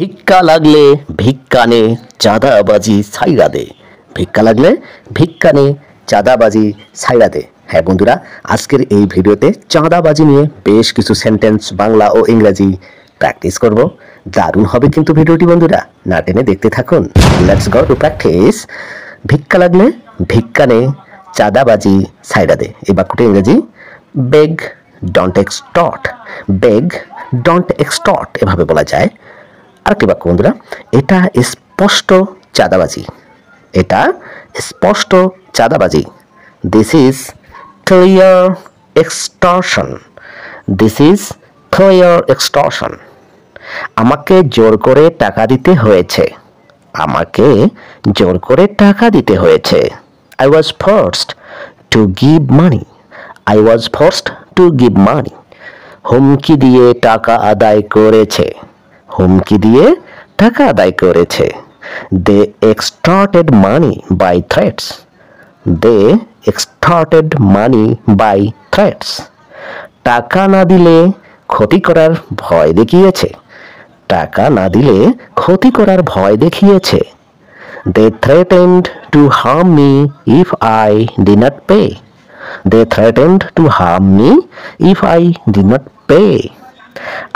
ভিক্ষা লাগলে ভিক্ষা নে, চাঁদাবাজি ছাইড়া দে। ভিক্ষা লাগলে ভিক্ষা নে, চাঁদাবাজি ছাইড়া দে। হ্যাঁ বন্ধুরা, আজকের এই ভিডিওতে চাঁদাবাজি নিয়ে বেশ কিছু সেন্টেন্স বাংলা ও ইংরেজি প্র্যাকটিস করব। দারুণ হবে কিন্তু ভিডিওটি বন্ধুরা, না টেনে দেখতে থাকুন। Let's go to practice. ভিক্ষা লাগলে ভিক্ষা নে, চাঁদাবাজি ছাইড়া দে। এই বাক্যটি ইংরেজি বেগ ডোন্ট এক্সটর্ট। বেগ ডোন্ট এক্সটর্ট এভাবে বলা যায়। আরেকটি বাক্য বন্ধুরা, এটা স্পষ্ট চাঁদাবাজি। এটা স্পষ্ট চাঁদাবাজি। This is clear extortion. This is clear extortion. আমাকে জোর করে টাকা দিতে হয়েছে। আমাকে জোর করে টাকা দিতে হয়েছে। I was forced to give money. I was forced to give money. হুমকি দিয়ে টাকা আদায় করেছে। হুমকি দিয়ে টাকা আদায় করেছে। They extorted money by threats. They extorted money by threats. টাকা না দিলে ক্ষতি করার ভয় দেখিয়েছে। টাকা না দিলে ক্ষতি করার ভয় দেখিয়েছে। They threatened to harm me if I did not pay. They threatened to harm me if I did not pay.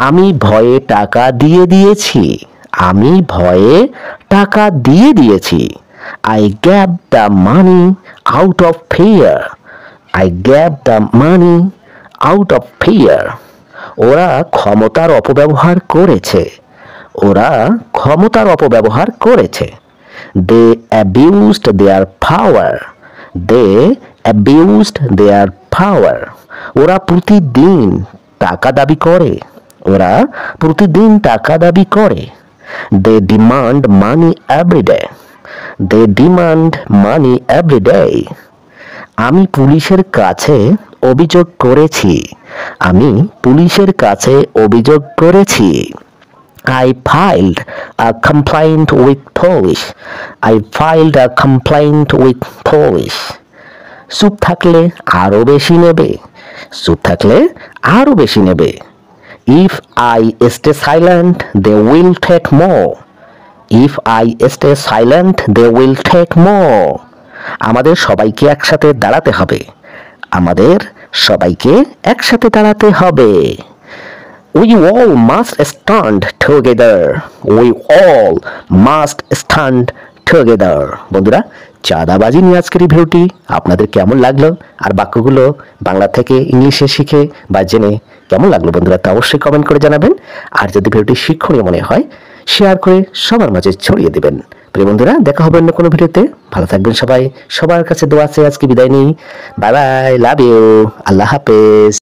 আমি ভয়ে টাকা দিয়ে দিয়েছি। আমি ভয়ে টাকা দিয়ে দিয়েছি। I gave the money out of fear. I gave the money out of fear. ওরা ক্ষমতার অপব্যবহার করেছে। ওরা ক্ষমতার অপব্যবহার করেছে। They abused their power. They abused their power. ওরা প্রতিদিন টাকা দাবি করে। ওরা প্রতিদিন টাকা দাবি করে। They demand money every day. They demand money every day. আমি পুলিশের কাছে অভিযোগ করেছি। আমি পুলিশের কাছে অভিযোগ করেছি। I filed a complaint with police. I filed a complaint with police. চুপ থাকলে আরো বেশি নেবে। চুপ থাকলে আরো বেশি নেবে। If I stay silent, they will take more. If I stay silent, they will take more. আমাদের সবাইকে একসাথে দাঁড়াতে হবে। আমাদের সবাইকে একসাথে দাঁড়াতে হবে। We all must stand together. We all must stand together. বন্ধুরা, চাঁদাবাজি নিয়ে আজকের এই ভিডিওটি আপনাদের কেমন লাগলো, আর বাক্যগুলো বাংলা থেকে ইংলিশে শিখে বা জেনে কেমন লাগলো বন্ধুরা, তা অবশ্যই কমেন্ট করে জানাবেন। আর যদি ভিডিওটি শিক্ষণীয় মনে হয়, শেয়ার করে সবার মাঝে ছড়িয়ে দেবেন। প্রিয় বন্ধুরা, দেখা হবে অন্য কোনো ভিডিওতে। ভালো থাকবেন সবাই। সবার কাছে দোয়া আছে। আজকে বিদায় নিই। বাই বাই, লাভ ইউ, আল্লাহ হাফেজ।